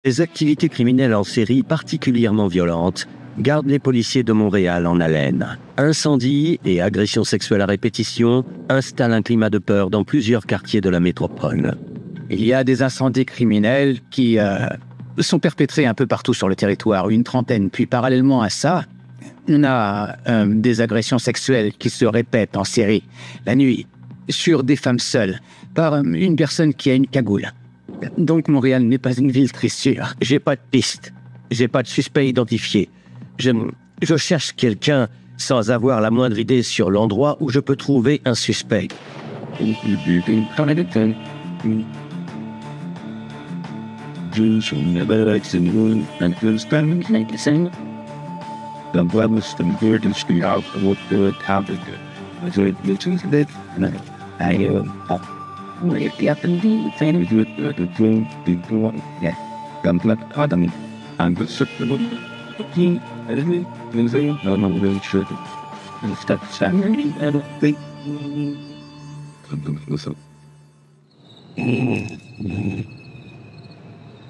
Les activités criminelles en série particulièrement violentes gardent les policiers de Montréal en haleine. Incendies et agressions sexuelles à répétition installent un climat de peur dans plusieurs quartiers de la métropole. Il y a des incendies criminels qui sont perpétrés un peu partout sur le territoire, une trentaine. Puis parallèlement à ça, on a des agressions sexuelles qui se répètent en série, la nuit, sur des femmes seules, par une personne qui a une cagoule. Donc Montréal n'est pas une ville très sûre. J'ai pas de piste, j'ai pas de suspect identifié. Je cherche quelqu'un sans avoir la moindre idée sur l'endroit où je peux trouver un suspect.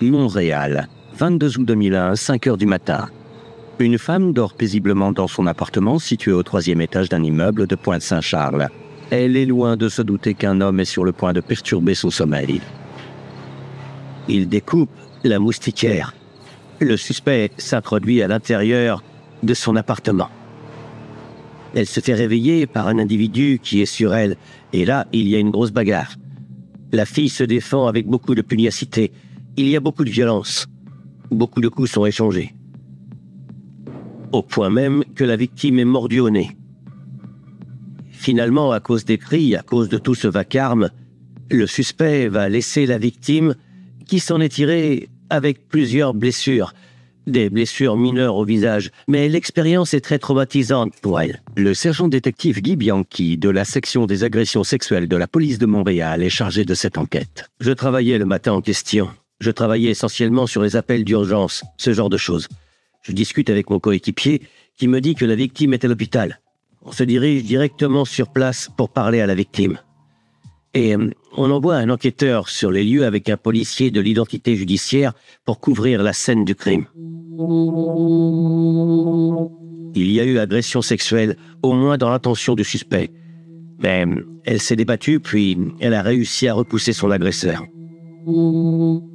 Montréal, 22 août 2001, 5 heures du matin. Une femme dort paisiblement dans son appartement situé au 3e étage d'un immeuble de Pointe-Saint-Charles. Elle est loin de se douter qu'un homme est sur le point de perturber son sommeil. Il découpe la moustiquaire. Le suspect s'introduit à l'intérieur de son appartement. Elle se fait réveiller par un individu qui est sur elle. Et là, il y a une grosse bagarre. La fille se défend avec beaucoup de pugnacité. Il y a beaucoup de violence. Beaucoup de coups sont échangés. Au point même que la victime est mordue au nez. Finalement, à cause des cris, à cause de tout ce vacarme, le suspect va laisser la victime qui s'en est tirée avec plusieurs blessures. Des blessures mineures au visage, mais l'expérience est très traumatisante pour elle. Le sergent-détective Guy Bianchi, de la section des agressions sexuelles de la police de Montréal, est chargé de cette enquête. Je travaillais le matin en question. Je travaillais essentiellement sur les appels d'urgence, ce genre de choses. Je discute avec mon coéquipier qui me dit que la victime est à l'hôpital. On se dirige directement sur place pour parler à la victime. Et on envoie un enquêteur sur les lieux avec un policier de l'identité judiciaire pour couvrir la scène du crime. Il y a eu agression sexuelle, au moins dans l'intention du suspect. Mais elle s'est débattue, puis elle a réussi à repousser son agresseur.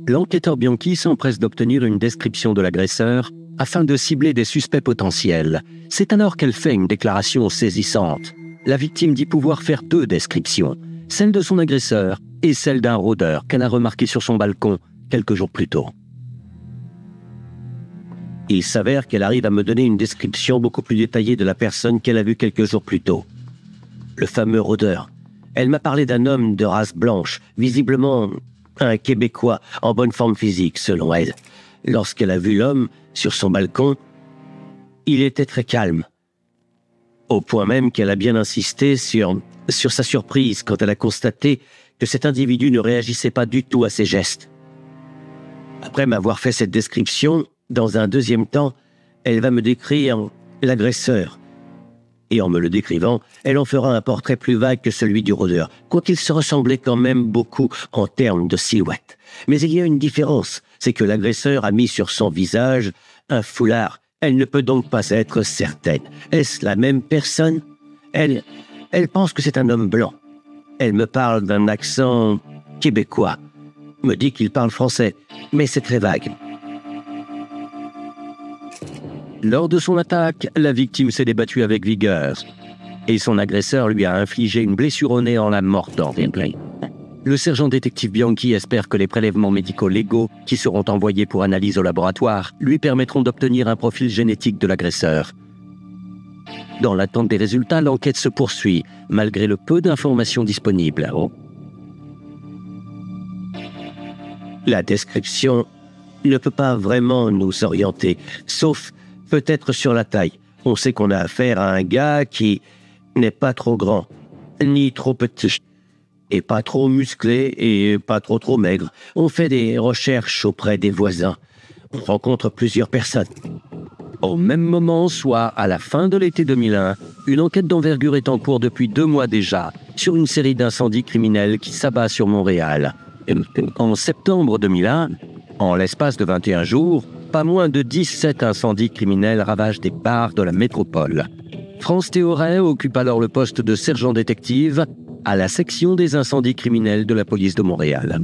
L'enquêteur Bianchi s'empresse d'obtenir une description de l'agresseur afin de cibler des suspects potentiels. C'est alors qu'elle fait une déclaration saisissante. La victime dit pouvoir faire 2 descriptions, celle de son agresseur et celle d'un rôdeur qu'elle a remarqué sur son balcon quelques jours plus tôt. Il s'avère qu'elle arrive à me donner une description beaucoup plus détaillée de la personne qu'elle a vue quelques jours plus tôt. Le fameux rôdeur. Elle m'a parlé d'un homme de race blanche, visiblement un Québécois en bonne forme physique, selon elle. Lorsqu'elle a vu l'homme sur son balcon, il était très calme. Au point même qu'elle a bien insisté sur sa surprise quand elle a constaté que cet individu ne réagissait pas du tout à ses gestes. Après m'avoir fait cette description, dans un deuxième temps, elle va me décrire l'agresseur. Et en me le décrivant, elle en fera un portrait plus vague que celui du rôdeur, quoiqu'il se ressemblait quand même beaucoup en termes de silhouette. Mais il y a une différence, c'est que l'agresseur a mis sur son visage un foulard. Elle ne peut donc pas être certaine. Est-ce la même personne ? Elle pense que c'est un homme blanc. Elle me parle d'un accent québécois. Me dit qu'il parle français, mais c'est très vague. Lors de son attaque, la victime s'est débattue avec vigueur et son agresseur lui a infligé une blessure au nez en la mordant. Le sergent-détective Bianchi espère que les prélèvements médicaux légaux qui seront envoyés pour analyse au laboratoire lui permettront d'obtenir un profil génétique de l'agresseur. Dans l'attente des résultats, l'enquête se poursuit, malgré le peu d'informations disponibles. La description ne peut pas vraiment nous orienter, sauf peut-être sur la taille. On sait qu'on a affaire à un gars qui n'est pas trop grand, ni trop petit, et pas trop musclé, et pas trop maigre. On fait des recherches auprès des voisins. On rencontre plusieurs personnes. Au même moment, soit à la fin de l'été 2001, une enquête d'envergure est en cours depuis 2 mois déjà, sur une série d'incendies criminels qui s'abat sur Montréal. En septembre 2001, En l'espace de 21 jours, pas moins de 17 incendies criminels ravagent des bars de la métropole. France Théoret occupe alors le poste de sergent détective à la section des incendies criminels de la police de Montréal.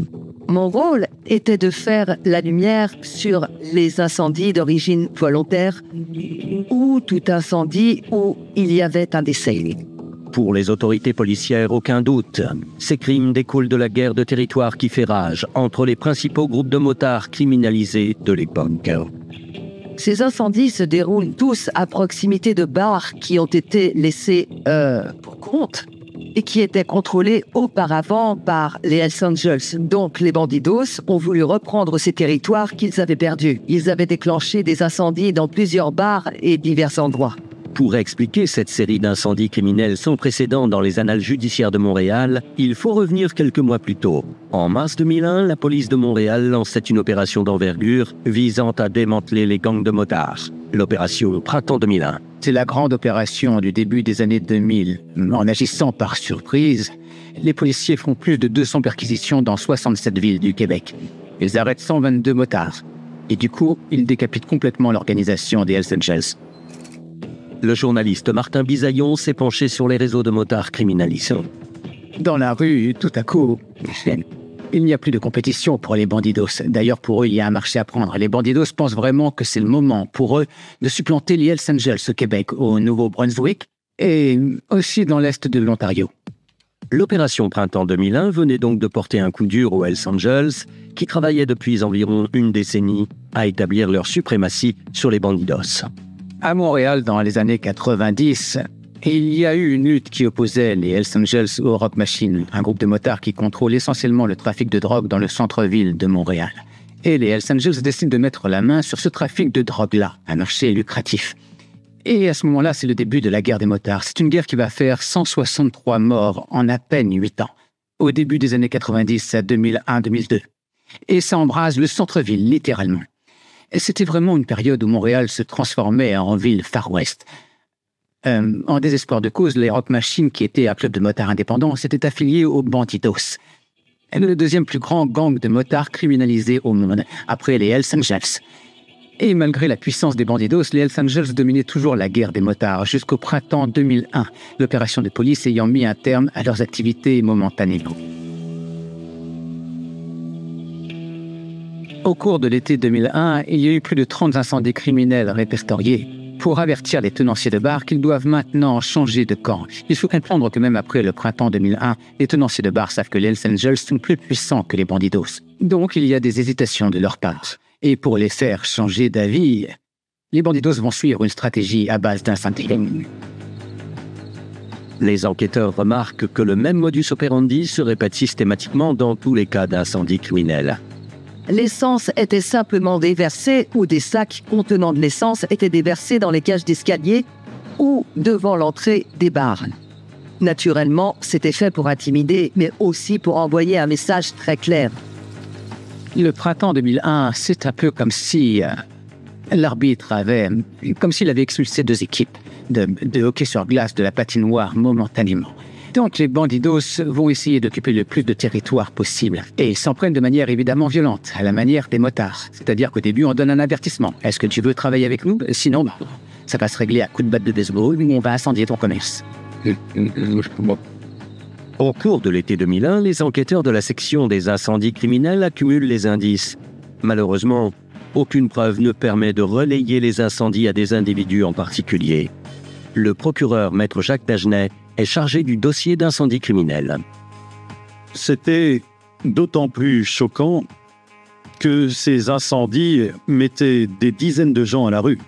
Mon rôle était de faire la lumière sur les incendies d'origine volontaire ou tout incendie où il y avait un décès. Pour les autorités policières, aucun doute. Ces crimes découlent de la guerre de territoire qui fait rage entre les principaux groupes de motards criminalisés de l'époque. Ces incendies se déroulent tous à proximité de bars qui ont été laissés pour compte et qui étaient contrôlés auparavant par les Hells Angels. Donc les bandidos ont voulu reprendre ces territoires qu'ils avaient perdus. Ils avaient déclenché des incendies dans plusieurs bars et divers endroits. Pour expliquer cette série d'incendies criminels sans précédent dans les annales judiciaires de Montréal, il faut revenir quelques mois plus tôt. En mars 2001, la police de Montréal lançait une opération d'envergure visant à démanteler les gangs de motards. L'opération Printemps 2001. C'est la grande opération du début des années 2000. En agissant par surprise, les policiers font plus de 200 perquisitions dans 67 villes du Québec. Ils arrêtent 122 motards. Et du coup, ils décapitent complètement l'organisation des Hells Angels. Le journaliste Martin Bisaillon s'est penché sur les réseaux de motards criminalisés. Dans la rue, tout à coup, il n'y a plus de compétition pour les bandidos. D'ailleurs, pour eux, il y a un marché à prendre. Les bandidos pensent vraiment que c'est le moment pour eux de supplanter les Hells Angels au Québec, au Nouveau-Brunswick et aussi dans l'est de l'Ontario. L'opération Printemps 2001 venait donc de porter un coup dur aux Hells Angels, qui travaillaient depuis environ une décennie à établir leur suprématie sur les bandidos. À Montréal, dans les années 90, il y a eu une lutte qui opposait les Hells Angels au Rock Machine, un groupe de motards qui contrôle essentiellement le trafic de drogue dans le centre-ville de Montréal. Et les Hells Angels décident de mettre la main sur ce trafic de drogue-là, un marché lucratif. Et à ce moment-là, c'est le début de la guerre des motards. C'est une guerre qui va faire 163 morts en à peine 8 ans, au début des années 90 à 2001-2002. Et ça embrase le centre-ville, littéralement. Et c'était vraiment une période où Montréal se transformait en ville Far West. En désespoir de cause, les Rock Machine, qui étaient un club de motards indépendants, s'étaient affiliés aux Bandidos, le deuxième plus grand gang de motards criminalisés au monde, après les Hells Angels. Et malgré la puissance des Bandidos, les Hells Angels dominaient toujours la guerre des motards jusqu'au printemps 2001, l'opération de police ayant mis un terme à leurs activités momentanément. Au cours de l'été 2001, il y a eu plus de 30 incendies criminels répertoriés pour avertir les tenanciers de bars qu'ils doivent maintenant changer de camp. Il faut comprendre que même après le printemps 2001, les tenanciers de bars savent que les Hells Angels sont plus puissants que les Bandidos. Donc il y a des hésitations de leur part. Et pour les faire changer d'avis, les Bandidos vont suivre une stratégie à base d'incendies. Les enquêteurs remarquent que le même modus operandi se répète systématiquement dans tous les cas d'incendies criminels. L'essence était simplement déversée ou des sacs contenant de l'essence étaient déversés dans les cages d'escalier ou devant l'entrée des bars. Naturellement, c'était fait pour intimider, mais aussi pour envoyer un message très clair. Le printemps 2001, c'est un peu comme si l'arbitre comme s'il avait expulsé 2 équipes de hockey sur glace de la patinoire momentanément. Donc les Bandidos vont essayer d'occuper le plus de territoire possible. Et ils s'en prennent de manière évidemment violente, à la manière des motards. C'est-à-dire qu'au début, on donne un avertissement. Est-ce que tu veux travailler avec nous? Sinon, ça va se régler à coups de batte de baseball, mais on va incendier ton commerce. Au cours de l'été 2001, les enquêteurs de la section des incendies criminels accumulent les indices. Malheureusement, aucune preuve ne permet de relayer les incendies à des individus en particulier. Le procureur Maître Jacques Dagenet est chargé du dossier d'incendie criminel. C'était d'autant plus choquant que ces incendies mettaient des dizaines de gens à la rue.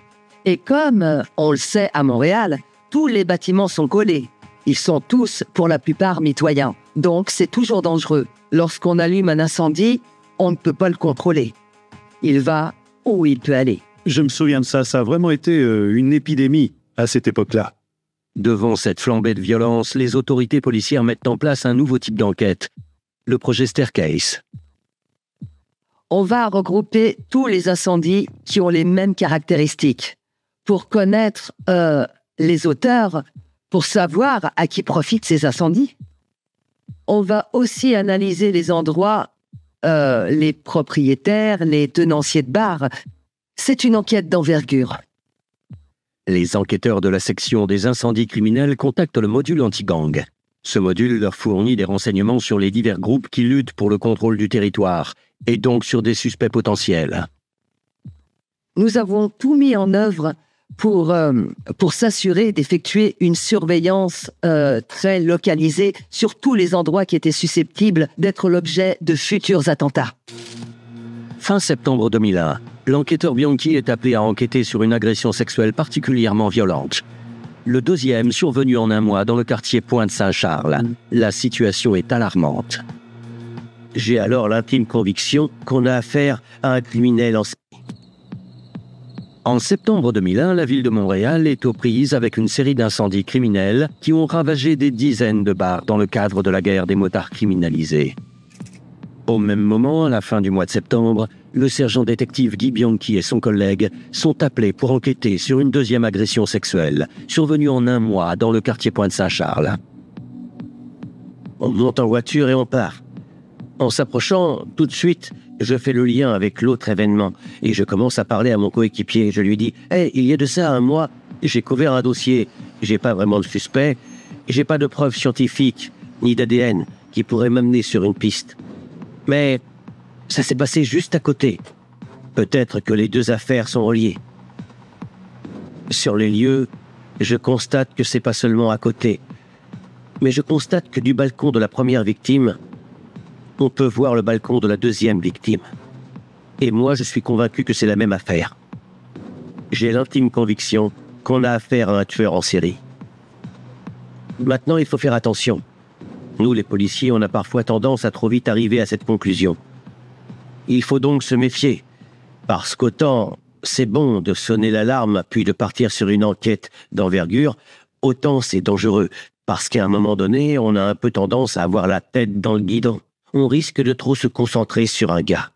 Et comme on le sait à Montréal, tous les bâtiments sont collés. Ils sont tous, pour la plupart, mitoyens. Donc c'est toujours dangereux. Lorsqu'on allume un incendie, on ne peut pas le contrôler. Il va où il peut aller. Je me souviens de ça, ça a vraiment été une épidémie à cette époque-là. Devant cette flambée de violence, les autorités policières mettent en place un nouveau type d'enquête, le projet Staircase. On va regrouper tous les incendies qui ont les mêmes caractéristiques pour connaître les auteurs, pour savoir à qui profitent ces incendies. On va aussi analyser les endroits les propriétaires, les tenanciers de bar. C'est une enquête d'envergure. Les enquêteurs de la section des incendies criminels contactent le module anti-gang. Ce module leur fournit des renseignements sur les divers groupes qui luttent pour le contrôle du territoire, et donc sur des suspects potentiels. Nous avons tout mis en œuvre pour s'assurer d'effectuer une surveillance très localisée sur tous les endroits qui étaient susceptibles d'être l'objet de futurs attentats. Fin septembre 2001, l'enquêteur Bianchi est appelé à enquêter sur une agression sexuelle particulièrement violente. Le deuxième survenu en un mois dans le quartier Pointe-Saint-Charles. La situation est alarmante. J'ai alors l'intime conviction qu'on a affaire à un criminel en série. En septembre 2001, la ville de Montréal est aux prises avec une série d'incendies criminels qui ont ravagé des dizaines de bars dans le cadre de la guerre des motards criminalisés. Au même moment, à la fin du mois de septembre, le sergent détective Guy Bianchi et son collègue sont appelés pour enquêter sur une deuxième agression sexuelle, survenue en un mois dans le quartier Pointe-Saint-Charles. On monte en voiture et on part. En s'approchant, tout de suite, je fais le lien avec l'autre événement et je commence à parler à mon coéquipier. Je lui dis « Hey, il y a de ça un mois, j'ai couvert un dossier. J'ai pas vraiment de suspect. J'ai pas de preuves scientifiques ni d'ADN qui pourraient m'amener sur une piste. Mais ça s'est passé juste à côté. Peut-être que les deux affaires sont reliées. Sur les lieux, je constate que c'est pas seulement à côté, mais je constate que du balcon de la première victime, on peut voir le balcon de la deuxième victime. Et moi, je suis convaincu que c'est la même affaire. J'ai l'intime conviction qu'on a affaire à un tueur en série. Maintenant, il faut faire attention. Nous, les policiers, on a parfois tendance à trop vite arriver à cette conclusion. Il faut donc se méfier, parce qu'autant c'est bon de sonner l'alarme puis de partir sur une enquête d'envergure, autant c'est dangereux, parce qu'à un moment donné, on a un peu tendance à avoir la tête dans le guidon. On risque de trop se concentrer sur un gars.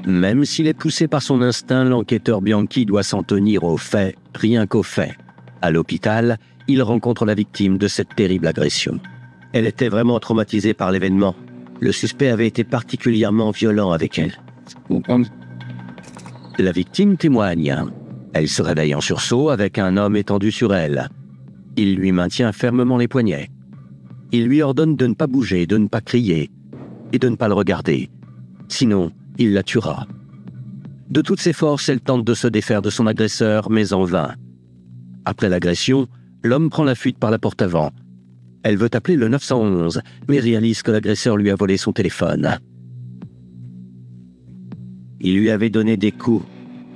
Même s'il est poussé par son instinct, l'enquêteur Bianchi doit s'en tenir aux faits, rien qu'aux faits. À l'hôpital, il rencontre la victime de cette terrible agression. Elle était vraiment traumatisée par l'événement. Le suspect avait été particulièrement violent avec elle. La victime témoigne. Elle se réveille en sursaut avec un homme étendu sur elle. Il lui maintient fermement les poignets. Il lui ordonne de ne pas bouger, de ne pas crier et de ne pas le regarder. Sinon, il la tuera. De toutes ses forces, elle tente de se défaire de son agresseur, mais en vain. Après l'agression, l'homme prend la fuite par la porte avant. Elle veut appeler le 911, mais réalise que l'agresseur lui a volé son téléphone. Il lui avait donné des coups.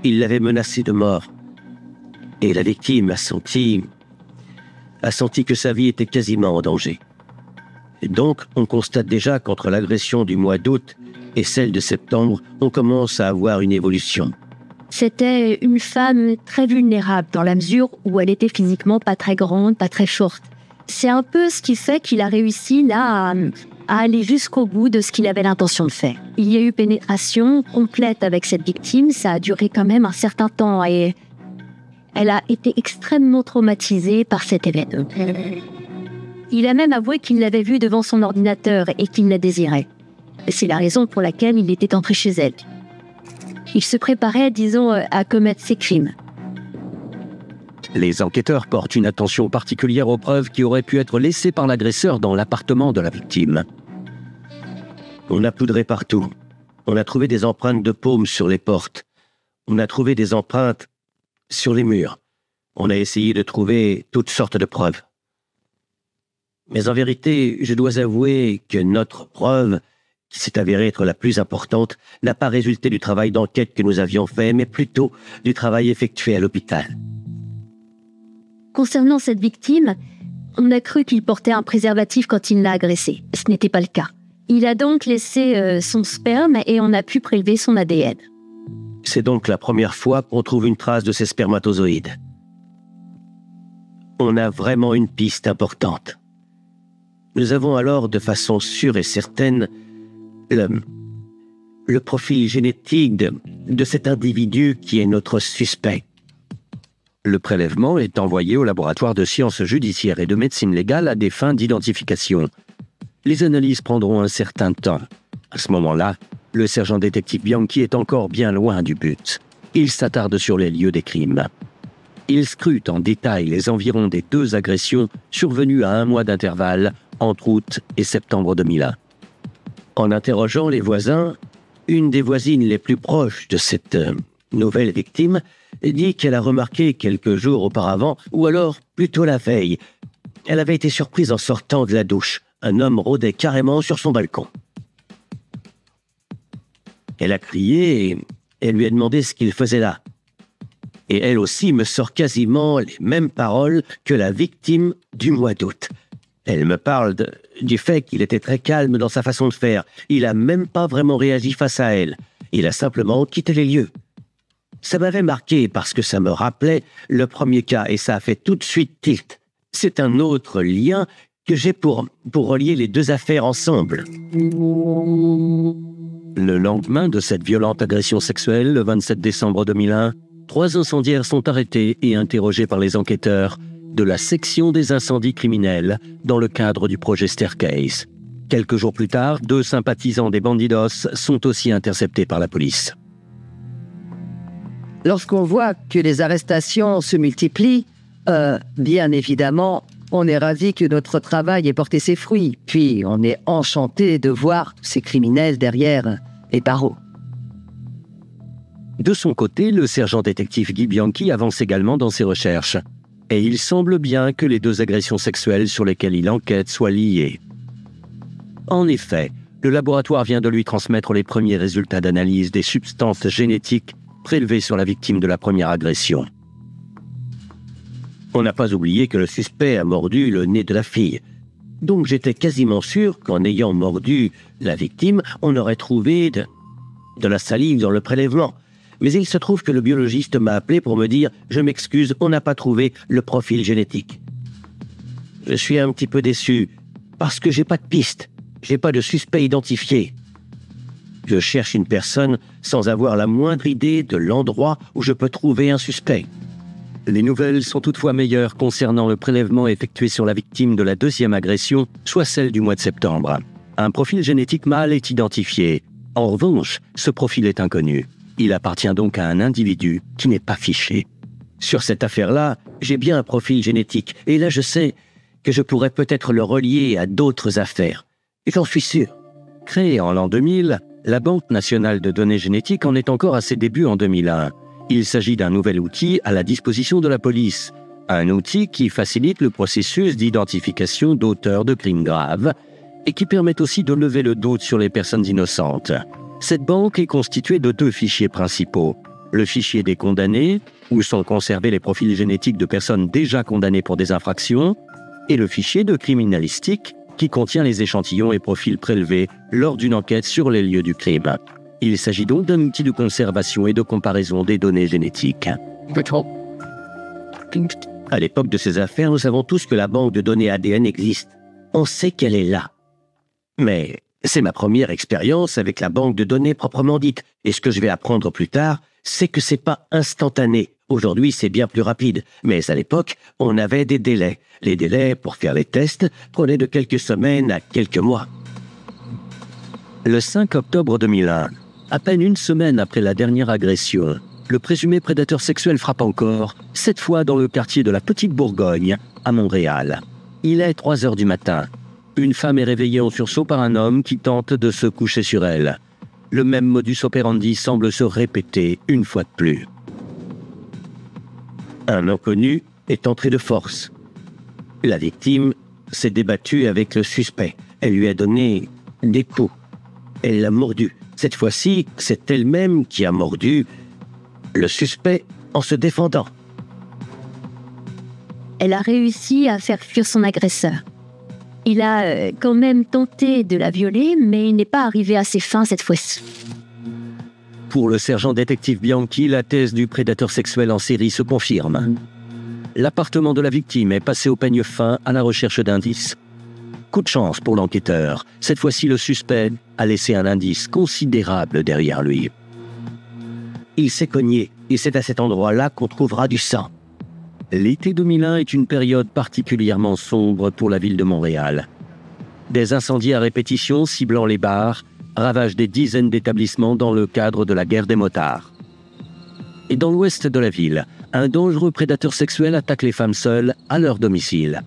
Il l'avait menacé de mort. Et la victime a senti que sa vie était quasiment en danger. Et donc, on constate déjà qu'entre l'agression du mois d'août et celle de septembre, on commence à avoir une évolution. C'était une femme très vulnérable dans la mesure où elle était physiquement pas très grande, pas très forte. C'est un peu ce qui fait qu'il a réussi là à aller jusqu'au bout de ce qu'il avait l'intention de faire. Il y a eu pénétration complète avec cette victime, ça a duré quand même un certain temps et elle a été extrêmement traumatisée par cet événement. Il a même avoué qu'il l'avait vue devant son ordinateur et qu'il la désirait. C'est la raison pour laquelle il était entré chez elle. Il se préparait, disons, à commettre ses crimes. Les enquêteurs portent une attention particulière aux preuves qui auraient pu être laissées par l'agresseur dans l'appartement de la victime. On a poudré partout. On a trouvé des empreintes de paumes sur les portes. On a trouvé des empreintes sur les murs. On a essayé de trouver toutes sortes de preuves. Mais en vérité, je dois avouer que notre preuve, qui s'est avérée être la plus importante, n'a pas résulté du travail d'enquête que nous avions fait, mais plutôt du travail effectué à l'hôpital. Concernant cette victime, on a cru qu'il portait un préservatif quand il l'a agressé. Ce n'était pas le cas. Il a donc laissé son sperme et on a pu prélever son ADN. C'est donc la première fois qu'on trouve une trace de ces spermatozoïdes. On a vraiment une piste importante. Nous avons alors, de façon sûre et certaine, le profil génétique de cet individu qui est notre suspect. Le prélèvement est envoyé au laboratoire de sciences judiciaires et de médecine légale à des fins d'identification. Les analyses prendront un certain temps. À ce moment-là, le sergent détective Bianchi est encore bien loin du but. Il s'attarde sur les lieux des crimes. Il scrute en détail les environs des 2 agressions survenues à 1 mois d'intervalle entre août et septembre 2001. En interrogeant les voisins, une des voisines les plus proches de cette nouvelle victime dit qu'elle a remarqué quelques jours auparavant, ou alors plutôt la veille, elle avait été surprise en sortant de la douche. Un homme rôdait carrément sur son balcon. Elle a crié et elle lui a demandé ce qu'il faisait là. Et elle aussi me sort quasiment les mêmes paroles que la victime du mois d'août. Elle me parle du fait qu'il était très calme dans sa façon de faire. Il n'a même pas vraiment réagi face à elle. Il a simplement quitté les lieux. Ça m'avait marqué parce que ça me rappelait le premier cas et ça a fait tout de suite tilt. C'est un autre lien que j'ai pour relier les 2 affaires ensemble. Le lendemain de cette violente agression sexuelle, le 27 décembre 2001, 3 incendiaires sont arrêtés et interrogés par les enquêteurs de la section des incendies criminels dans le cadre du projet Staircase. Quelques jours plus tard, 2 sympathisants des Bandidos sont aussi interceptés par la police. Lorsqu'on voit que les arrestations se multiplient, bien évidemment, on est ravi que notre travail ait porté ses fruits. Puis, on est enchanté de voir tous ces criminels derrière les barreaux. De son côté, le sergent détective Guy Bianchi avance également dans ses recherches. Et il semble bien que les 2 agressions sexuelles sur lesquelles il enquête soient liées. En effet, le laboratoire vient de lui transmettre les premiers résultats d'analyse des substances génétiques prélevées sur la victime de la première agression. On n'a pas oublié que le suspect a mordu le nez de la fille. Donc j'étais quasiment sûr qu'en ayant mordu la victime, on aurait trouvé de la salive dans le prélèvement. Mais il se trouve que le biologiste m'a appelé pour me dire « Je m'excuse, on n'a pas trouvé le profil génétique ». Je suis un petit peu déçu, parce que j'ai pas de piste, j'ai pas de suspect identifié. Je cherche une personne sans avoir la moindre idée de l'endroit où je peux trouver un suspect. Les nouvelles sont toutefois meilleures concernant le prélèvement effectué sur la victime de la 2e agression, soit celle du mois de septembre. Un profil génétique mâle est identifié. En revanche, ce profil est inconnu. Il appartient donc à un individu qui n'est pas fiché. Sur cette affaire-là, j'ai bien un profil génétique, et là je sais que je pourrais peut-être le relier à d'autres affaires. Et j'en suis sûr. Créée en l'an 2000, la Banque nationale de données génétiques en est encore à ses débuts en 2001. Il s'agit d'un nouvel outil à la disposition de la police. Un outil qui facilite le processus d'identification d'auteurs de crimes graves et qui permet aussi de lever le doute sur les personnes innocentes. Cette banque est constituée de 2 fichiers principaux. Le fichier des condamnés, où sont conservés les profils génétiques de personnes déjà condamnées pour des infractions, et le fichier de criminalistique, qui contient les échantillons et profils prélevés lors d'une enquête sur les lieux du crime. Il s'agit donc d'un outil de conservation et de comparaison des données génétiques. À l'époque de ces affaires, nous savons tous que la banque de données ADN existe. On sait qu'elle est là. Mais c'est ma première expérience avec la banque de données proprement dite. Et ce que je vais apprendre plus tard, c'est que c'est pas instantané. Aujourd'hui, c'est bien plus rapide. Mais à l'époque, on avait des délais. Les délais pour faire les tests prenaient de quelques semaines à quelques mois. Le 5 octobre 2001, à peine une semaine après la dernière agression, le présumé prédateur sexuel frappe encore, cette fois dans le quartier de la Petite Bourgogne, à Montréal. Il est 3 heures du matin. Une femme est réveillée en sursaut par un homme qui tente de se coucher sur elle. Le même modus operandi semble se répéter une fois de plus. Un inconnu est entré de force. La victime s'est débattue avec le suspect. Elle lui a donné des coups. Elle l'a mordu. Cette fois-ci, c'est elle-même qui a mordu le suspect en se défendant. Elle a réussi à faire fuir son agresseur. Il a quand même tenté de la violer, mais il n'est pas arrivé à ses fins cette fois-ci. Pour le sergent détective Bianchi, la thèse du prédateur sexuel en série se confirme. L'appartement de la victime est passé au peigne fin à la recherche d'indices. Coup de chance pour l'enquêteur. Cette fois-ci, le suspect a laissé un indice considérable derrière lui. Il s'est cogné, et c'est à cet endroit-là qu'on trouvera du sang. L'été 2001 est une période particulièrement sombre pour la ville de Montréal. Des incendies à répétition ciblant les bars, ravage des dizaines d'établissements dans le cadre de la guerre des motards. Et dans l'ouest de la ville, un dangereux prédateur sexuel attaque les femmes seules à leur domicile.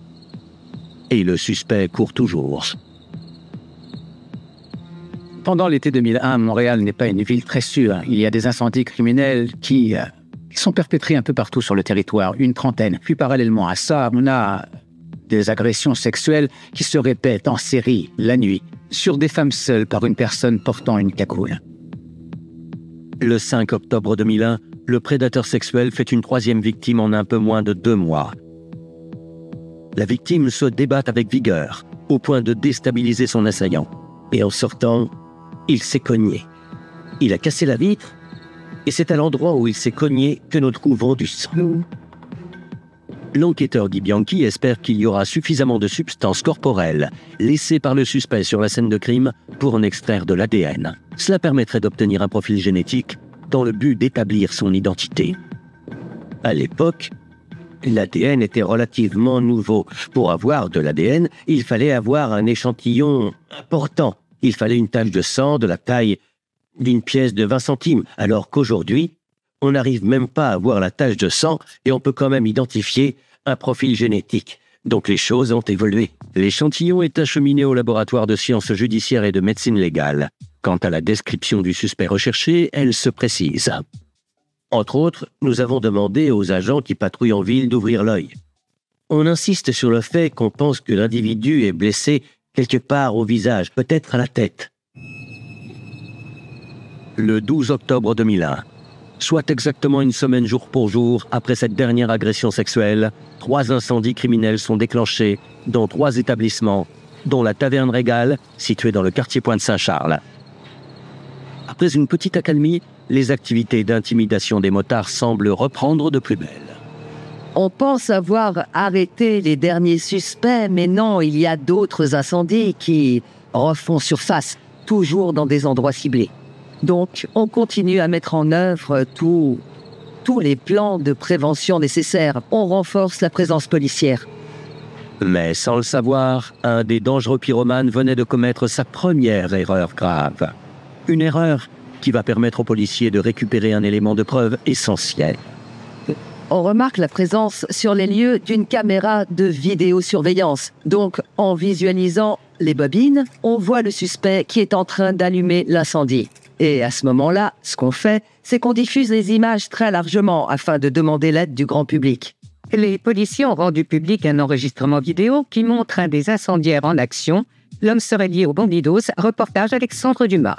Et le suspect court toujours. Pendant l'été 2001, Montréal n'est pas une ville très sûre. Il y a des incendies criminels qui sont perpétrés un peu partout sur le territoire, une trentaine. Puis parallèlement à ça, on a des agressions sexuelles qui se répètent en série, la nuit, sur des femmes seules par une personne portant une cagoule. Le 5 octobre 2001, le prédateur sexuel fait une troisième victime en un peu moins de 2 mois. La victime se débat avec vigueur, au point de déstabiliser son assaillant. Et en sortant, il s'est cogné. Il a cassé la vitre, et c'est à l'endroit où il s'est cogné que nous trouvons du sang. L'enquêteur Guy Bianchi espère qu'il y aura suffisamment de substances corporelles laissées par le suspect sur la scène de crime pour en extraire de l'ADN. Cela permettrait d'obtenir un profil génétique dans le but d'établir son identité. À l'époque, l'ADN était relativement nouveau. Pour avoir de l'ADN, il fallait avoir un échantillon important. Il fallait une tache de sang de la taille d'une pièce de 20 centimes, alors qu'aujourd'hui, on n'arrive même pas à voir la tache de sang et on peut quand même identifier un profil génétique. Donc les choses ont évolué. L'échantillon est acheminé au laboratoire de sciences judiciaires et de médecine légale. Quant à la description du suspect recherché, elle se précise. Entre autres, nous avons demandé aux agents qui patrouillent en ville d'ouvrir l'œil. On insiste sur le fait qu'on pense que l'individu est blessé quelque part au visage, peut-être à la tête. Le 12 octobre 2001, soit exactement une semaine jour pour jour après cette dernière agression sexuelle, 3 incendies criminels sont déclenchés dans 3 établissements, dont la Taverne Régale, située dans le quartier Pointe-Saint-Charles. Après une petite accalmie, les activités d'intimidation des motards semblent reprendre de plus belle. On pense avoir arrêté les derniers suspects, mais non, il y a d'autres incendies qui refont surface, toujours dans des endroits ciblés. Donc, on continue à mettre en œuvre tous les plans de prévention nécessaires. On renforce la présence policière. Mais sans le savoir, un des dangereux pyromanes venait de commettre sa première erreur grave. Une erreur qui va permettre aux policiers de récupérer un élément de preuve essentiel. On remarque la présence sur les lieux d'une caméra de vidéosurveillance. Donc, en visualisant les bobines, on voit le suspect qui est en train d'allumer l'incendie. Et à ce moment-là, ce qu'on fait, c'est qu'on diffuse les images très largement afin de demander l'aide du grand public. Les policiers ont rendu public un enregistrement vidéo qui montre un des incendiaires en action. L'homme serait lié au bandidos, reportage Alexandre Dumas.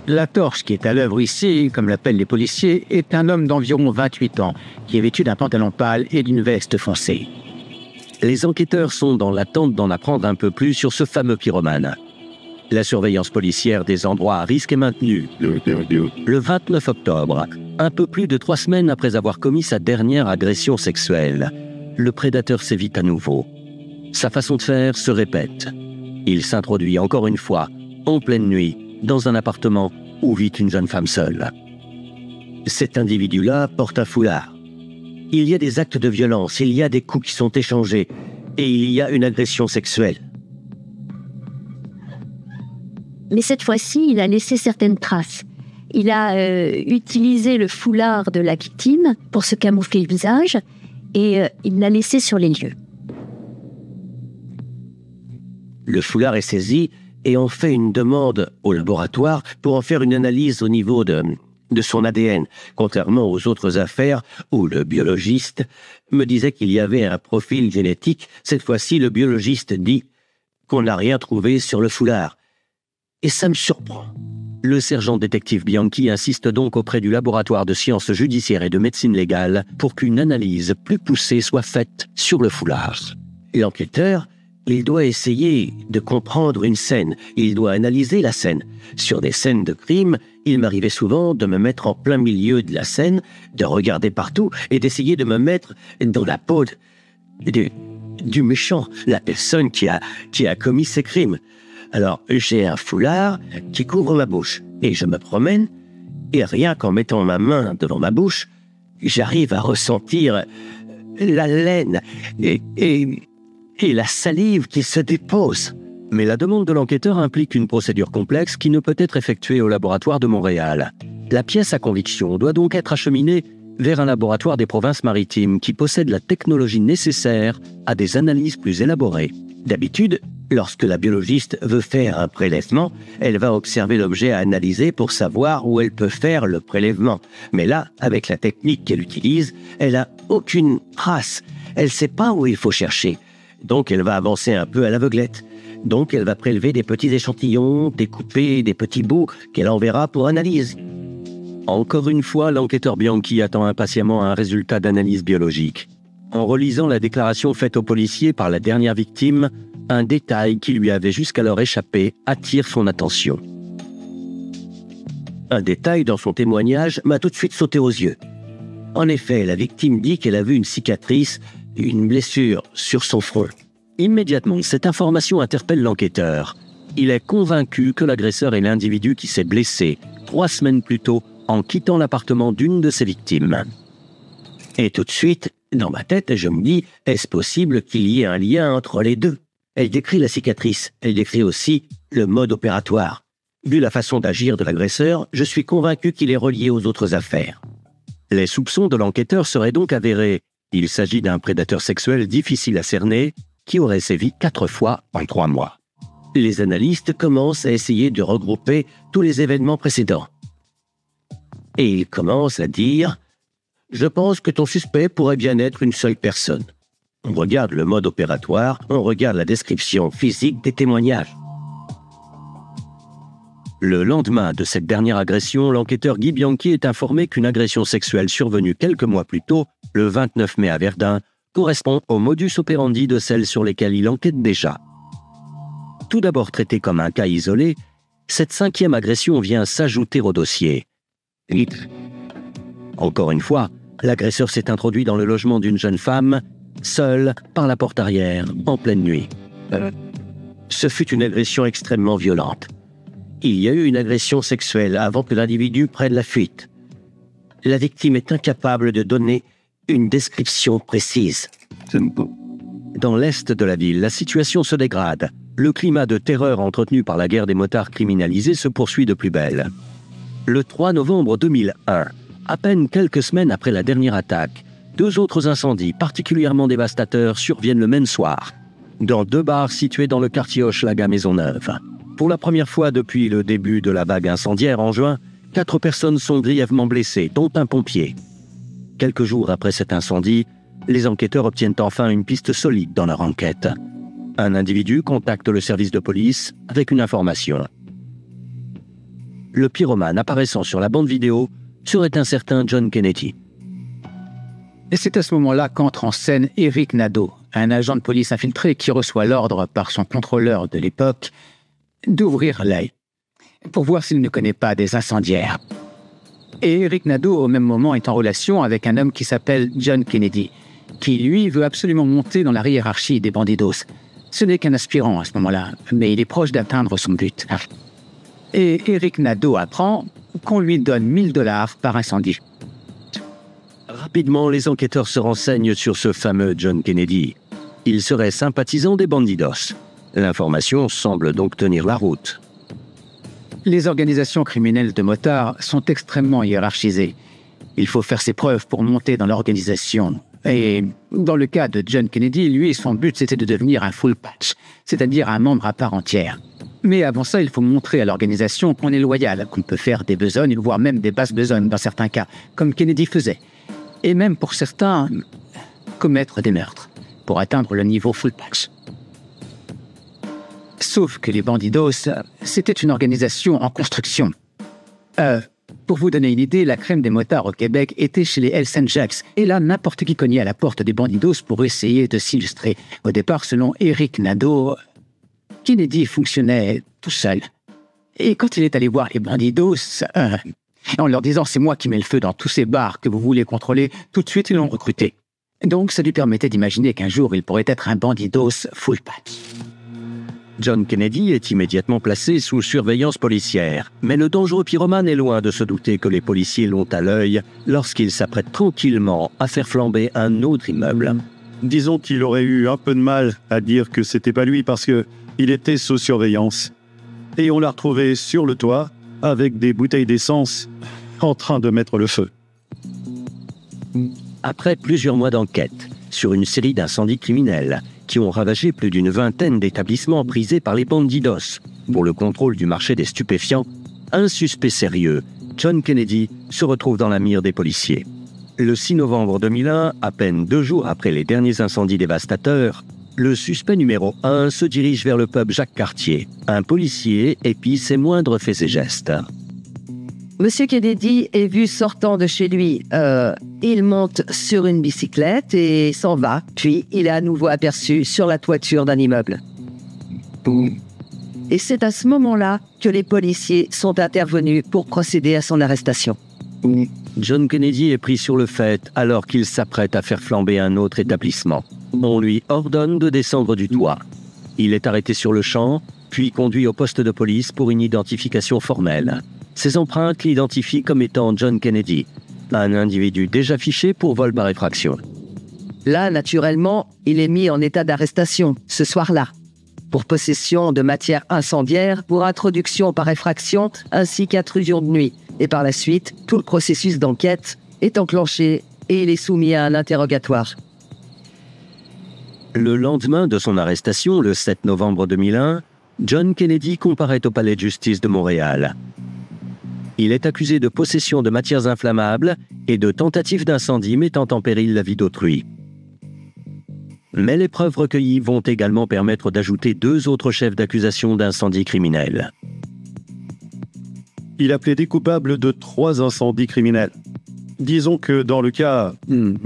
La torche qui est à l'œuvre ici, comme l'appellent les policiers, est un homme d'environ 28 ans, qui est vêtu d'un pantalon pâle et d'une veste foncée. Les enquêteurs sont dans l'attente d'en apprendre un peu plus sur ce fameux pyromane. La surveillance policière des endroits à risque est maintenue. Le 29 octobre, un peu plus de 3 semaines après avoir commis sa dernière agression sexuelle, le prédateur sévit à nouveau. Sa façon de faire se répète. Il s'introduit encore une fois, en pleine nuit, dans un appartement où vit une jeune femme seule. Cet individu-là porte un foulard. Il y a des actes de violence, il y a des coups qui sont échangés, et il y a une agression sexuelle. Mais cette fois-ci, il a laissé certaines traces. Il a utilisé le foulard de la victime pour se camoufler le visage et il l'a laissé sur les lieux. Le foulard est saisi et on fait une demande au laboratoire pour en faire une analyse au niveau de son ADN, contrairement aux autres affaires où le biologiste me disait qu'il y avait un profil génétique. Cette fois-ci, le biologiste dit qu'on n'a rien trouvé sur le foulard. Et ça me surprend. Le sergent détective Bianchi insiste donc auprès du laboratoire de sciences judiciaires et de médecine légale pour qu'une analyse plus poussée soit faite sur le foulard. L'enquêteur, il doit essayer de comprendre une scène. Il doit analyser la scène. Sur des scènes de crime, il m'arrivait souvent de me mettre en plein milieu de la scène, de regarder partout et d'essayer de me mettre dans la peau du méchant, la personne qui a commis ces crimes. Alors, j'ai un foulard qui couvre ma bouche et je me promène et rien qu'en mettant ma main devant ma bouche, j'arrive à ressentir la laine et la salive qui se dépose. Mais la demande de l'enquêteur implique une procédure complexe qui ne peut être effectuée au laboratoire de Montréal. La pièce à conviction doit donc être acheminée vers un laboratoire des provinces maritimes qui possède la technologie nécessaire à des analyses plus élaborées. D'habitude, lorsque la biologiste veut faire un prélèvement, elle va observer l'objet à analyser pour savoir où elle peut faire le prélèvement. Mais là, avec la technique qu'elle utilise, elle n'a aucune trace. Elle ne sait pas où il faut chercher. Donc elle va avancer un peu à l'aveuglette. Donc elle va prélever des petits échantillons, découper des petits bouts qu'elle enverra pour analyse. Encore une fois, l'enquêteur Bianchi attend impatiemment un résultat d'analyse biologique. En relisant la déclaration faite au policier par la dernière victime, un détail qui lui avait jusqu'alors échappé attire son attention. Un détail dans son témoignage m'a tout de suite sauté aux yeux. En effet, la victime dit qu'elle a vu une cicatrice, une blessure sur son front. Immédiatement, cette information interpelle l'enquêteur. Il est convaincu que l'agresseur est l'individu qui s'est blessé 3 semaines plus tôt en quittant l'appartement d'une de ses victimes. Et tout de suite, dans ma tête, je me dis, est-ce possible qu'il y ait un lien entre les deux? Elle décrit la cicatrice, elle décrit aussi le mode opératoire. Vu la façon d'agir de l'agresseur, je suis convaincu qu'il est relié aux autres affaires. Les soupçons de l'enquêteur seraient donc avérés. Il s'agit d'un prédateur sexuel difficile à cerner qui aurait sévi 4 fois en 3 mois. Les analystes commencent à essayer de regrouper tous les événements précédents. Et ils commencent à dire « Je pense que ton suspect pourrait bien être une seule personne. » On regarde le mode opératoire, on regarde la description physique des témoignages. Le lendemain de cette dernière agression, l'enquêteur Guy Bianchi est informé qu'une agression sexuelle survenue quelques mois plus tôt, le 29 mai à Verdun, correspond au modus operandi de celles sur lesquelles il enquête déjà. Tout d'abord traité comme un cas isolé, cette 5e agression vient s'ajouter au dossier. Encore une fois, l'agresseur s'est introduit dans le logement d'une jeune femme, seule, par la porte arrière, en pleine nuit. Ce fut une agression extrêmement violente. Il y a eu une agression sexuelle avant que l'individu prenne la fuite. La victime est incapable de donner une description précise. Dans l'est de la ville, la situation se dégrade. Le climat de terreur entretenu par la guerre des motards criminalisés se poursuit de plus belle. Le 3 novembre 2001, à peine quelques semaines après la dernière attaque, 2 autres incendies particulièrement dévastateurs surviennent le même soir, dans 2 bars situés dans le quartier Hochelaga Maisonneuve. Pour la première fois depuis le début de la vague incendiaire en juin, 4 personnes sont grièvement blessées, dont un pompier. Quelques jours après cet incendie, les enquêteurs obtiennent enfin une piste solide dans leur enquête. Un individu contacte le service de police avec une information. Le pyromane apparaissant sur la bande vidéo serait un certain John Kennedy. Et c'est à ce moment-là qu'entre en scène Eric Nadeau, un agent de police infiltré qui reçoit l'ordre par son contrôleur de l'époque d'ouvrir l'œil pour voir s'il ne connaît pas des incendiaires. Et Eric Nadeau, au même moment, est en relation avec un homme qui s'appelle John Kennedy, qui, lui, veut absolument monter dans la hiérarchie des bandidos. Ce n'est qu'un aspirant à ce moment-là, mais il est proche d'atteindre son but. Et Eric Nadeau apprend qu'on lui donne $1000 par incendie. Rapidement, les enquêteurs se renseignent sur ce fameux John Kennedy. Il serait sympathisant des bandidos. L'information semble donc tenir la route. Les organisations criminelles de motards sont extrêmement hiérarchisées. Il faut faire ses preuves pour monter dans l'organisation. Et dans le cas de John Kennedy, lui, son but c'était de devenir un full patch, c'est-à-dire un membre à part entière. Mais avant ça, il faut montrer à l'organisation qu'on est loyal, qu'on peut faire des besognes, voire même des basses besognes dans certains cas, comme Kennedy faisait. Et même pour certains, commettre des meurtres, pour atteindre le niveau full patch. Sauf que les bandidos, c'était une organisation en construction. Pour vous donner une idée, la crème des motards au Québec était chez les Hells Angels. Et là, n'importe qui cognait à la porte des bandidos pour essayer de s'illustrer. Au départ, selon Eric Nadeau, Kennedy fonctionnait tout seul. Et quand il est allé voir les bandidos, en leur disant « c'est moi qui mets le feu dans tous ces bars que vous voulez contrôler », tout de suite, ils l'ont recruté. Donc, ça lui permettait d'imaginer qu'un jour, il pourrait être un bandidos full patch. John Kennedy est immédiatement placé sous surveillance policière. Mais le dangereux pyromane est loin de se douter que les policiers l'ont à l'œil lorsqu'il s'apprête tranquillement à faire flamber un autre immeuble. Disons qu'il aurait eu un peu de mal à dire que c'était pas lui parce que Il était sous surveillance. Et on l'a retrouvé sur le toit avec des bouteilles d'essence en train de mettre le feu. Après plusieurs mois d'enquête sur une série d'incendies criminels qui ont ravagé plus d'une vingtaine d'établissements prisés par les bandidos pour le contrôle du marché des stupéfiants, un suspect sérieux, John Kennedy, se retrouve dans la mire des policiers. Le 6 novembre 2001, à peine 2 jours après les derniers incendies dévastateurs, le suspect numéro 1 se dirige vers le pub Jacques Cartier. Un policier épie ses moindres faits et gestes. Monsieur Kennedy est vu sortant de chez lui. Il monte sur une bicyclette et s'en va. Puis, il est à nouveau aperçu sur la toiture d'un immeuble. Et c'est à ce moment-là que les policiers sont intervenus pour procéder à son arrestation. John Kennedy est pris sur le fait alors qu'il s'apprête à faire flamber un autre établissement. On lui ordonne de descendre du toit. Il est arrêté sur le champ, puis conduit au poste de police pour une identification formelle. Ses empreintes l'identifient comme étant John Kennedy, un individu déjà fiché pour vol par effraction. Là, naturellement, il est mis en état d'arrestation, ce soir-là, pour possession de matière incendiaire, pour introduction par effraction, ainsi qu'intrusion de nuit. Et par la suite, tout le processus d'enquête est enclenché et il est soumis à un interrogatoire. Le lendemain de son arrestation, le 7 novembre 2001, John Kennedy comparaît au palais de justice de Montréal. Il est accusé de possession de matières inflammables et de tentative d'incendie mettant en péril la vie d'autrui. Mais les preuves recueillies vont également permettre d'ajouter 2 autres chefs d'accusation d'incendie criminel. Il a plaidé coupable de 3 incendies criminels. Disons que dans le cas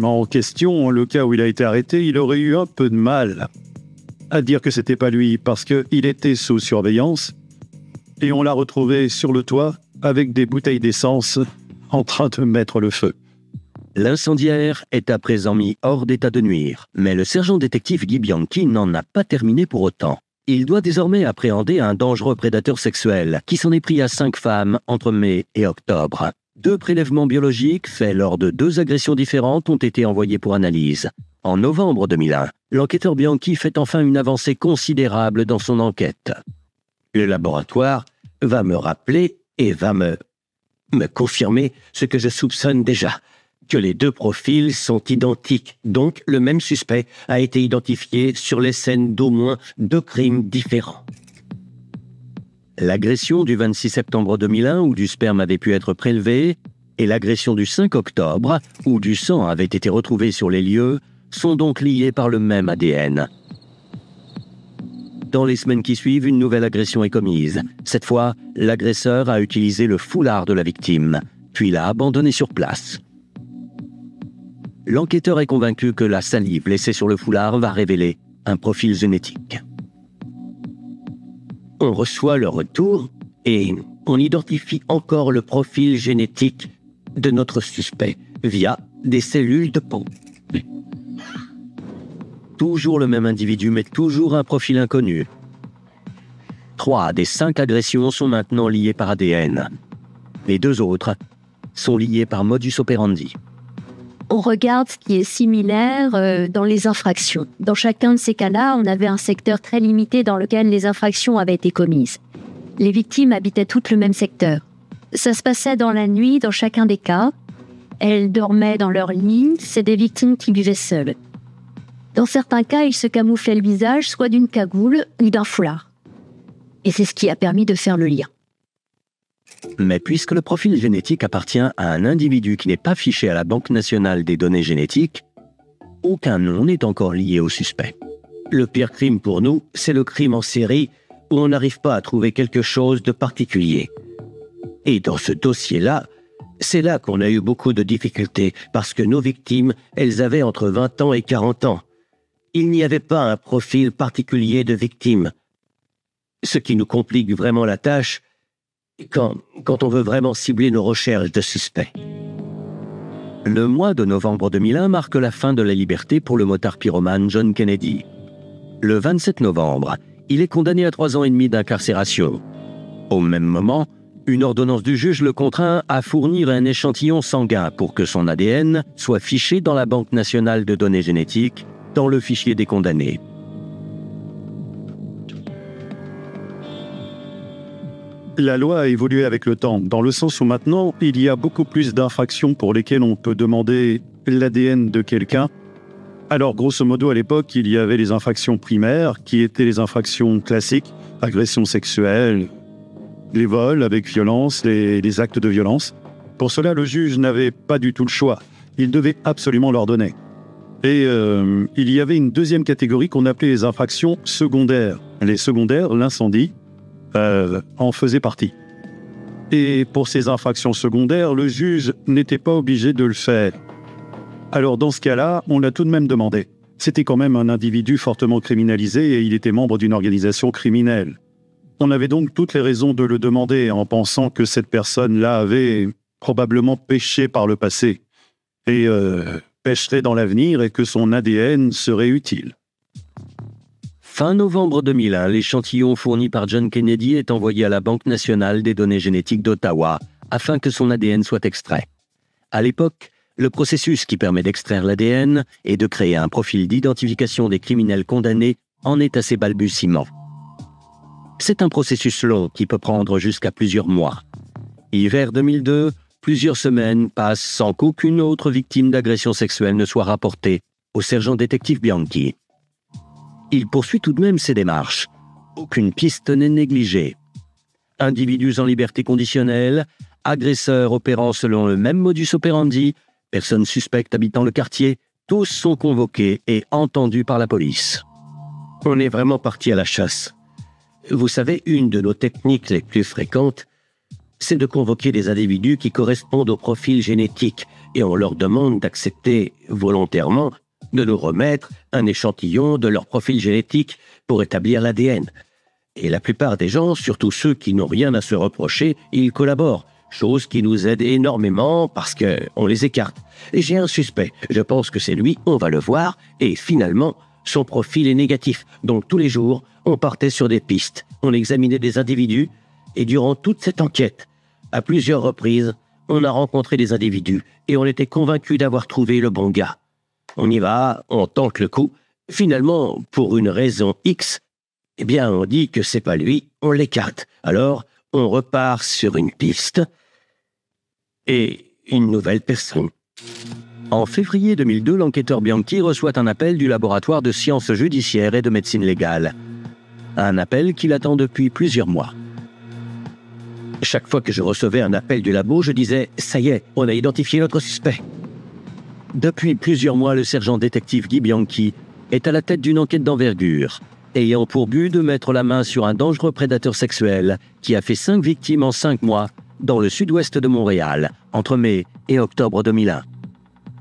en question, le cas où il a été arrêté, il aurait eu un peu de mal à dire que c'était pas lui parce qu'il était sous surveillance et on l'a retrouvé sur le toit avec des bouteilles d'essence en train de mettre le feu. L'incendiaire est à présent mis hors d'état de nuire, mais le sergent détective Guy Bianchi n'en a pas terminé pour autant. Il doit désormais appréhender un dangereux prédateur sexuel qui s'en est pris à 5 femmes entre mai et octobre. 2 prélèvements biologiques faits lors de 2 agressions différentes ont été envoyés pour analyse. En novembre 2001, l'enquêteur Bianchi fait enfin une avancée considérable dans son enquête. Le laboratoire va me rappeler et va me confirmer ce que je soupçonne déjà, que les 2 profils sont identiques. Donc, le même suspect a été identifié sur les scènes d'au moins 2 crimes différents. L'agression du 26 septembre 2001, où du sperme avait pu être prélevé, et l'agression du 5 octobre, où du sang avait été retrouvé sur les lieux, sont donc liées par le même ADN. Dans les semaines qui suivent, une nouvelle agression est commise. Cette fois, l'agresseur a utilisé le foulard de la victime, puis l'a abandonné sur place. L'enquêteur est convaincu que la salive laissée sur le foulard va révéler un profil génétique. On reçoit le retour et on identifie encore le profil génétique de notre suspect via des cellules de peau. Toujours le même individu, mais toujours un profil inconnu. 3 des 5 agressions sont maintenant liées par ADN. Les 2 autres sont liées par modus operandi. On regarde ce qui est similaire dans les infractions. Dans chacun de ces cas-là, on avait un secteur très limité dans lequel les infractions avaient été commises. Les victimes habitaient toutes le même secteur. Ça se passait dans la nuit dans chacun des cas. Elles dormaient dans leur lit, c'est des victimes qui vivaient seules. Dans certains cas, ils se camouflaient le visage soit d'une cagoule ou d'un foulard. Et c'est ce qui a permis de faire le lien. Mais puisque le profil génétique appartient à un individu qui n'est pas fiché à la Banque nationale des données génétiques, aucun nom n'est encore lié au suspect. Le pire crime pour nous, c'est le crime en série où on n'arrive pas à trouver quelque chose de particulier. Et dans ce dossier-là, c'est là qu'on a eu beaucoup de difficultés parce que nos victimes, elles avaient entre 20 ans et 40 ans. Il n'y avait pas un profil particulier de victime. Ce qui nous complique vraiment la tâche quand on veut vraiment cibler nos recherches de suspects. Le mois de novembre 2001 marque la fin de la liberté pour le motard pyromane John Kennedy. Le 27 novembre, il est condamné à 3 ans et demi d'incarcération. Au même moment, une ordonnance du juge le contraint à fournir un échantillon sanguin pour que son ADN soit fiché dans la Banque nationale de données génétiques, dans le fichier des condamnés. La loi a évolué avec le temps, dans le sens où maintenant, il y a beaucoup plus d'infractions pour lesquelles on peut demander l'ADN de quelqu'un. Alors, grosso modo, à l'époque, il y avait les infractions primaires, qui étaient les infractions classiques, agression sexuelle, les vols avec violence, les actes de violence. Pour cela, le juge n'avait pas du tout le choix. Il devait absolument l'ordonner. Et il y avait une deuxième catégorie qu'on appelait les infractions secondaires. Les secondaires, l'incendie, en faisait partie. Et pour ces infractions secondaires, le juge n'était pas obligé de le faire. Alors dans ce cas-là, on l'a tout de même demandé. C'était quand même un individu fortement criminalisé et il était membre d'une organisation criminelle. On avait donc toutes les raisons de le demander en pensant que cette personne-là avait probablement péché par le passé et pêcherait dans l'avenir et que son ADN serait utile. Fin novembre 2001, l'échantillon fourni par John Kennedy est envoyé à la Banque nationale des données génétiques d'Ottawa afin que son ADN soit extrait. À l'époque, le processus qui permet d'extraire l'ADN et de créer un profil d'identification des criminels condamnés en est à ses balbutiements. C'est un processus long qui peut prendre jusqu'à plusieurs mois. Hiver 2002, plusieurs semaines passent sans qu'aucune autre victime d'agression sexuelle ne soit rapportée au sergent-détective Bianchi. Il poursuit tout de même ses démarches. Aucune piste n'est négligée. Individus en liberté conditionnelle, agresseurs opérant selon le même modus operandi, personnes suspectes habitant le quartier, tous sont convoqués et entendus par la police. On est vraiment parti à la chasse. Vous savez, une de nos techniques les plus fréquentes, c'est de convoquer des individus qui correspondent au profil génétique et on leur demande d'accepter volontairement de nous remettre un échantillon de leur profil génétique pour établir l'ADN. Et la plupart des gens, surtout ceux qui n'ont rien à se reprocher, ils collaborent, chose qui nous aide énormément parce qu'on les écarte. Et j'ai un suspect, je pense que c'est lui, on va le voir, et finalement, son profil est négatif. Donc tous les jours, on partait sur des pistes, on examinait des individus, et durant toute cette enquête, à plusieurs reprises, on a rencontré des individus, et on était convaincus d'avoir trouvé le bon gars. On y va, on tente le coup. Finalement, pour une raison X, eh bien, on dit que c'est pas lui, on l'écarte. Alors, on repart sur une piste et une nouvelle personne. En février 2002, l'enquêteur Bianchi reçoit un appel du laboratoire de sciences judiciaires et de médecine légale. Un appel qu'il attend depuis plusieurs mois. Chaque fois que je recevais un appel du labo, je disais « Ça y est, on a identifié notre suspect ». Depuis plusieurs mois, le sergent-détective Guy Bianchi est à la tête d'une enquête d'envergure, ayant pour but de mettre la main sur un dangereux prédateur sexuel qui a fait 5 victimes en 5 mois dans le sud-ouest de Montréal, entre mai et octobre 2001.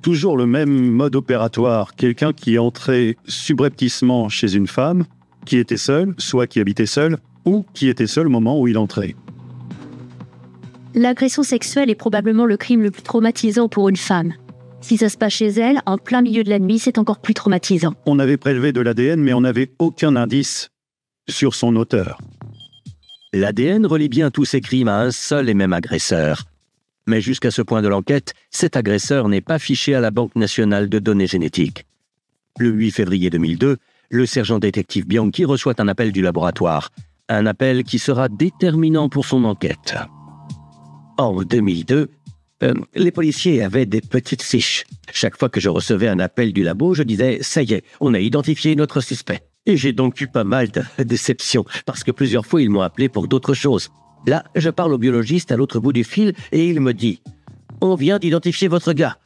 Toujours le même mode opératoire, quelqu'un qui entrait subrepticement chez une femme, qui était seule, soit qui habitait seule, ou qui était seule au moment où il entrait. L'agression sexuelle est probablement le crime le plus traumatisant pour une femme. Si ça se passe chez elle, en plein milieu de la nuit, c'est encore plus traumatisant. On avait prélevé de l'ADN, mais on n'avait aucun indice sur son auteur. L'ADN relie bien tous ces crimes à un seul et même agresseur. Mais jusqu'à ce point de l'enquête, cet agresseur n'est pas fiché à la Banque nationale de données génétiques. Le 8 février 2002, le sergent-détective Bianchi reçoit un appel du laboratoire. Un appel qui sera déterminant pour son enquête. En 2002, les policiers avaient des petites fiches. Chaque fois que je recevais un appel du labo, je disais « Ça y est, on a identifié notre suspect ». Et j'ai donc eu pas mal de déceptions, parce que plusieurs fois, ils m'ont appelé pour d'autres choses. Là, je parle au biologiste à l'autre bout du fil, et il me dit « On vient d'identifier votre gars.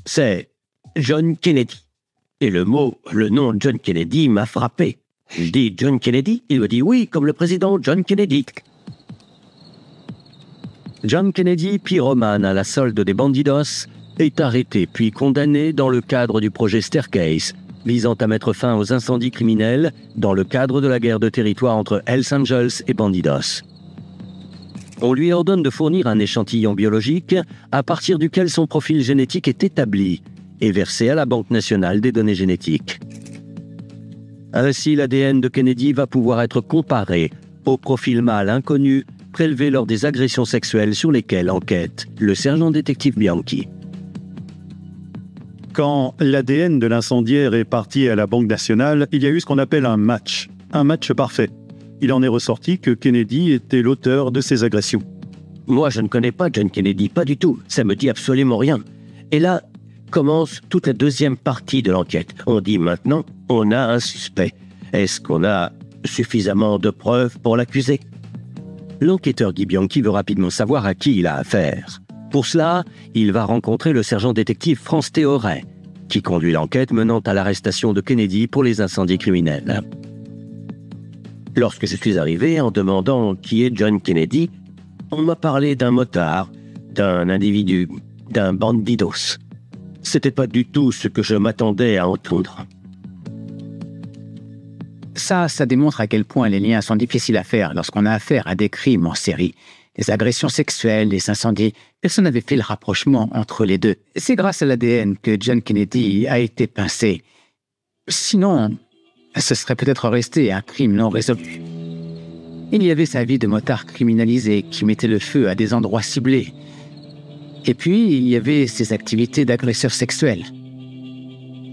C'est John Kennedy. » Et le nom John Kennedy m'a frappé. Je dis « John Kennedy ?» Il me dit « Oui, comme le président John Kennedy. » John Kennedy, pyromane à la solde des bandidos, est arrêté puis condamné dans le cadre du projet Staircase, visant à mettre fin aux incendies criminels dans le cadre de la guerre de territoire entre Hells Angels et Bandidos. On lui ordonne de fournir un échantillon biologique à partir duquel son profil génétique est établi et versé à la Banque nationale des données génétiques. Ainsi, l'ADN de Kennedy va pouvoir être comparé au profil mâle inconnu prélevé lors des agressions sexuelles sur lesquelles enquête le sergent-détective Bianchi. Quand l'ADN de l'incendiaire est parti à la Banque nationale, il y a eu ce qu'on appelle un match parfait. il en est ressorti que Kennedy était l'auteur de ces agressions. Moi, je ne connais pas John Kennedy, pas du tout. Ça me dit absolument rien. Et là commence toute la deuxième partie de l'enquête. On dit maintenant, on a un suspect. Est-ce qu'on a suffisamment de preuves pour l'accuser? L'enquêteur Guy Bianchi veut rapidement savoir à qui il a affaire. Pour cela, il va rencontrer le sergent-détective France Théoret, qui conduit l'enquête menant à l'arrestation de Kennedy pour les incendies criminels. Lorsque je suis arrivé en demandant qui est John Kennedy, on m'a parlé d'un motard, d'un individu, d'un bandidos. C'était pas du tout ce que je m'attendais à entendre. Ça démontre à quel point les liens sont difficiles à faire lorsqu'on a affaire à des crimes en série. Les agressions sexuelles, les incendies, personne n'avait fait le rapprochement entre les deux. C'est grâce à l'ADN que John Kennedy a été pincé. Sinon, ce serait peut-être resté un crime non résolu. Il y avait sa vie de motard criminalisé qui mettait le feu à des endroits ciblés. Et puis, il y avait ses activités d'agresseur sexuel.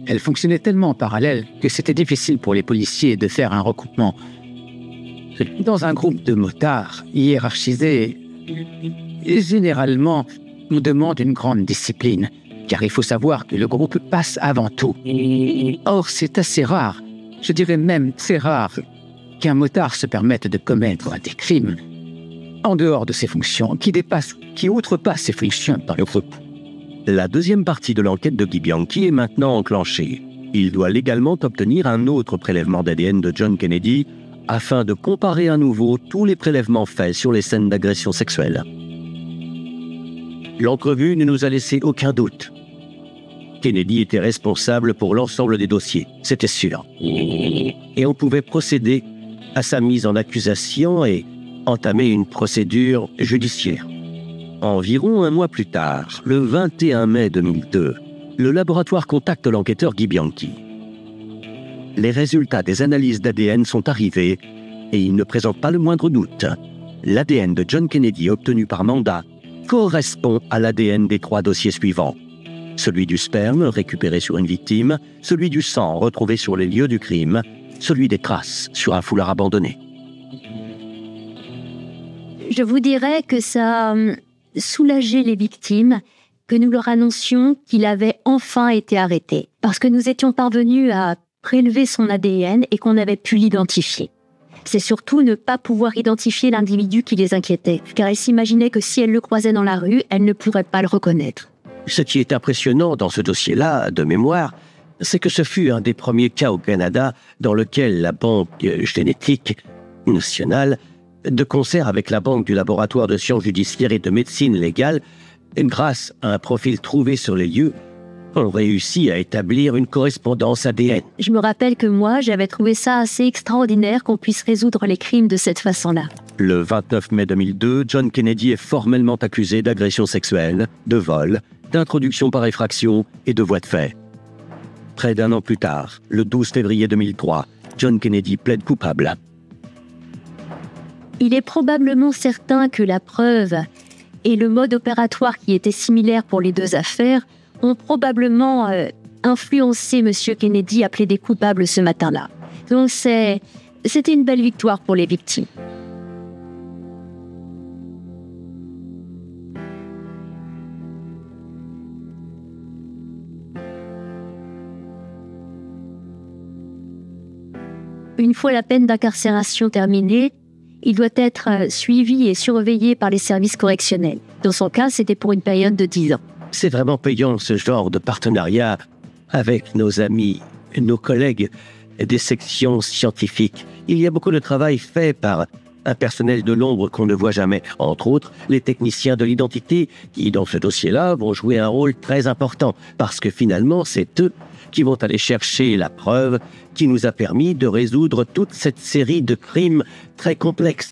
Elles fonctionnaient tellement en parallèle que c'était difficile pour les policiers de faire un recoupement. Dans un groupe de motards hiérarchisés, généralement, on demande une grande discipline, car il faut savoir que le groupe passe avant tout. Or, c'est assez rare, je dirais même très rare, qu'un motard se permette de commettre des crimes en dehors de ses fonctions, qui outrepassent ses fonctions dans le groupe. La deuxième partie de l'enquête de Guy Bianchi est maintenant enclenchée. Il doit légalement obtenir un autre prélèvement d'ADN de John Kennedy afin de comparer à nouveau tous les prélèvements faits sur les scènes d'agression sexuelle. L'entrevue ne nous a laissé aucun doute. Kennedy était responsable pour l'ensemble des dossiers, c'était sûr. Et on pouvait procéder à sa mise en accusation et entamer une procédure judiciaire. Environ un mois plus tard, le 21 mai 2002, le laboratoire contacte l'enquêteur Guy Bianchi. Les résultats des analyses d'ADN sont arrivés et ils ne présentent pas le moindre doute. L'ADN de John Kennedy obtenu par mandat correspond à l'ADN des 3 dossiers suivants. Celui du sperme récupéré sur une victime, celui du sang retrouvé sur les lieux du crime, celui des traces sur un foulard abandonné. Je vous dirais que ça a soulagé les victimes, que nous leur annoncions qu'il avait enfin été arrêté, parce que nous étions parvenus à prélever son ADN et qu'on avait pu l'identifier. C'est surtout ne pas pouvoir identifier l'individu qui les inquiétait, car elles s'imaginaient que si elles le croisaient dans la rue, elles ne pourraient pas le reconnaître. Ce qui est impressionnant dans ce dossier-là, de mémoire, c'est que ce fut un des premiers cas au Canada dans lequel la Banque génétique nationale, de concert avec la Banque du laboratoire de sciences judiciaires et de médecine légale, grâce à un profil trouvé sur les lieux, ont réussi à établir une correspondance ADN. Je me rappelle que moi, j'avais trouvé ça assez extraordinaire qu'on puisse résoudre les crimes de cette façon-là. Le 29 mai 2002, John Kennedy est formellement accusé d'agression sexuelle, de vol, d'introduction par effraction et de voies de fait. Près d'un an plus tard, le 12 février 2003, John Kennedy plaide coupable. Il est probablement certain que la preuve et le mode opératoire qui était similaire pour les deux affaires ont probablement influencé M. Kennedy à plaider coupable ce matin-là. Donc c'était une belle victoire pour les victimes. Une fois la peine d'incarcération terminée, il doit être suivi et surveillé par les services correctionnels. Dans son cas, c'était pour une période de 10 ans. C'est vraiment payant ce genre de partenariat avec nos amis, nos collègues des sections scientifiques. Il y a beaucoup de travail fait par un personnel de l'ombre qu'on ne voit jamais. Entre autres, les techniciens de l'identité qui, dans ce dossier-là, vont jouer un rôle très important parce que finalement, c'est eux qui vont aller chercher la preuve qui nous a permis de résoudre toute cette série de crimes très complexes.